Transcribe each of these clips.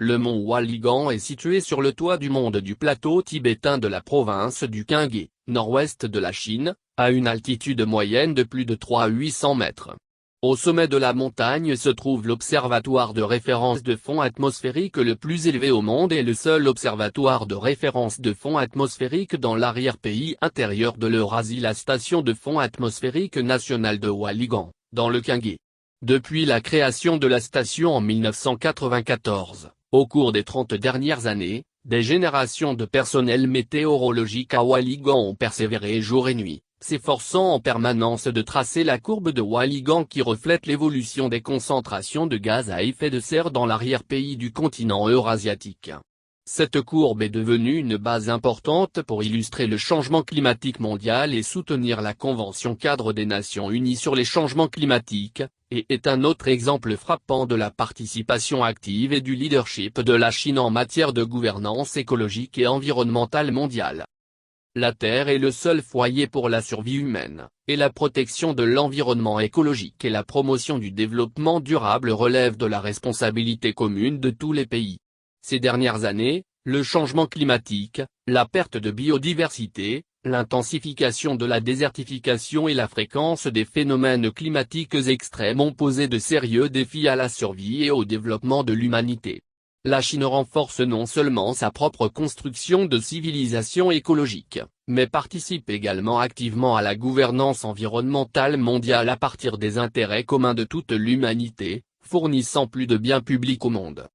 Le mont Hualligang est situé sur le toit du monde du plateau tibétain de la province du Qinghai, nord-ouest de la Chine, à une altitude moyenne de plus de 300 à 800 mètres. Au sommet de la montagne se trouve l'observatoire de référence de fond atmosphérique le plus élevé au monde et le seul observatoire de référence de fond atmosphérique dans l'arrière-pays intérieur de l'Eurasie, la station de fond atmosphérique nationale de Hualligang, dans le Qinghai. Depuis la création de la station en 1994, au cours des 30 dernières années, des générations de personnel météorologique à Hualligang ont persévéré jour et nuit, s'efforçant en permanence de tracer la courbe de Hualligang qui reflète l'évolution des concentrations de gaz à effet de serre dans l'arrière-pays du continent eurasiatique. Cette courbe est devenue une base importante pour illustrer le changement climatique mondial et soutenir la Convention cadre des Nations Unies sur les changements climatiques, et est un autre exemple frappant de la participation active et du leadership de la Chine en matière de gouvernance écologique et environnementale mondiale. La Terre est le seul foyer pour la survie humaine, et la protection de l'environnement écologique et la promotion du développement durable relèvent de la responsabilité commune de tous les pays. Ces dernières années, le changement climatique, la perte de biodiversité, l'intensification de la désertification et la fréquence des phénomènes climatiques extrêmes ont posé de sérieux défis à la survie et au développement de l'humanité. La Chine renforce non seulement sa propre construction de civilisation écologique, mais participe également activement à la gouvernance environnementale mondiale à partir des intérêts communs de toute l'humanité, fournissant plus de biens publics au monde.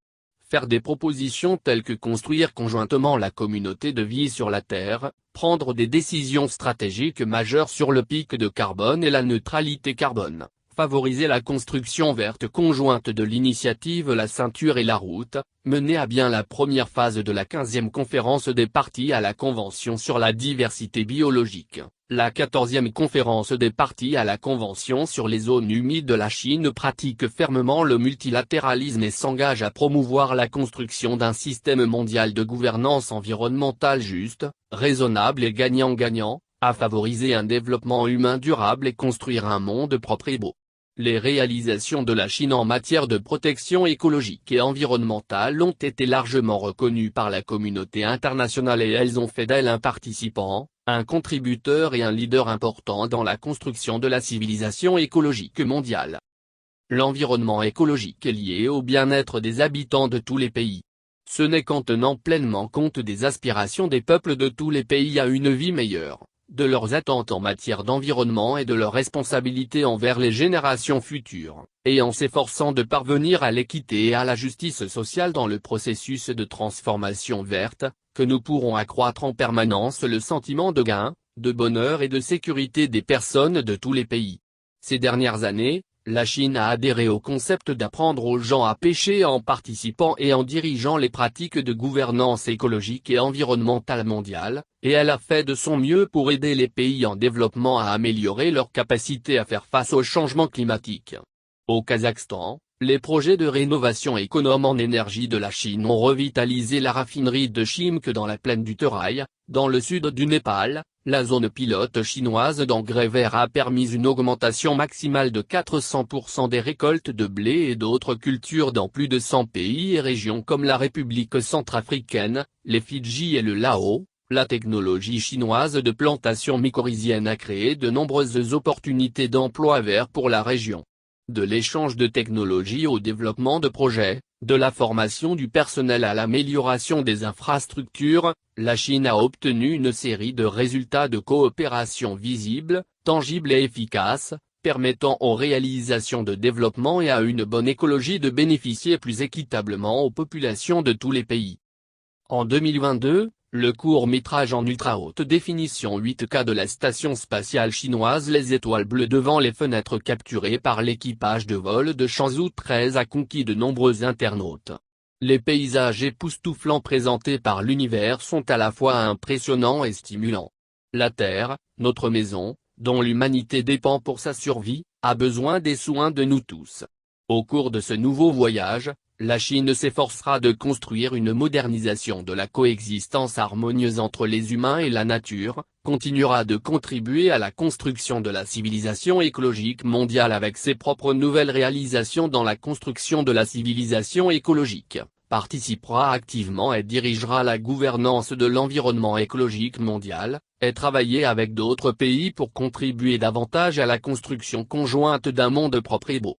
Faire des propositions telles que construire conjointement la communauté de vie sur la Terre, prendre des décisions stratégiques majeures sur le pic de carbone et la neutralité carbone, favoriser la construction verte conjointe de l'initiative La Ceinture et la Route, mener à bien la première phase de la 15e conférence des parties à la Convention sur la diversité biologique, la 14e conférence des parties à la Convention sur les zones humides. La Chine pratique fermement le multilatéralisme et s'engage à promouvoir la construction d'un système mondial de gouvernance environnementale juste, raisonnable et gagnant-gagnant, à favoriser un développement humain durable et construire un monde propre et beau. Les réalisations de la Chine en matière de protection écologique et environnementale ont été largement reconnues par la communauté internationale et elles ont fait d'elle un participant, un contributeur et un leader important dans la construction de la civilisation écologique mondiale. L'environnement écologique est lié au bien-être des habitants de tous les pays. Ce n'est qu'en tenant pleinement compte des aspirations des peuples de tous les pays à une vie meilleure, de leurs attentes en matière d'environnement et de leurs responsabilités envers les générations futures, et en s'efforçant de parvenir à l'équité et à la justice sociale dans le processus de transformation verte, que nous pourrons accroître en permanence le sentiment de gain, de bonheur et de sécurité des personnes de tous les pays. Ces dernières années, la Chine a adhéré au concept d'apprendre aux gens à pêcher en participant et en dirigeant les pratiques de gouvernance écologique et environnementale mondiale, et elle a fait de son mieux pour aider les pays en développement à améliorer leur capacité à faire face au changement climatique. Au Kazakhstan, les projets de rénovation économe en énergie de la Chine ont revitalisé la raffinerie de Chimk dans la plaine du Terai, dans le sud du Népal. La zone pilote chinoise d'engrais verts a permis une augmentation maximale de 400% des récoltes de blé et d'autres cultures dans plus de 100 pays et régions comme la République centrafricaine, les Fidji et le Laos. La technologie chinoise de plantation mycorhizienne a créé de nombreuses opportunités d'emploi verts pour la région. De l'échange de technologies au développement de projets, de la formation du personnel à l'amélioration des infrastructures, la Chine a obtenu une série de résultats de coopération visibles, tangibles et efficaces, permettant aux réalisations de développement et à une bonne écologie de bénéficier plus équitablement aux populations de tous les pays. En 2022, le court-métrage en ultra-haute définition 8K de la station spatiale chinoise Les Étoiles Bleues devant les fenêtres capturées par l'équipage de vol de Shenzhou 13 a conquis de nombreux internautes. Les paysages époustouflants présentés par l'univers sont à la fois impressionnants et stimulants. La Terre, notre maison, dont l'humanité dépend pour sa survie, a besoin des soins de nous tous. Au cours de ce nouveau voyage, la Chine s'efforcera de construire une modernisation de la coexistence harmonieuse entre les humains et la nature, continuera de contribuer à la construction de la civilisation écologique mondiale avec ses propres nouvelles réalisations dans la construction de la civilisation écologique, participera activement et dirigera la gouvernance de l'environnement écologique mondial, et travailler avec d'autres pays pour contribuer davantage à la construction conjointe d'un monde propre et beau.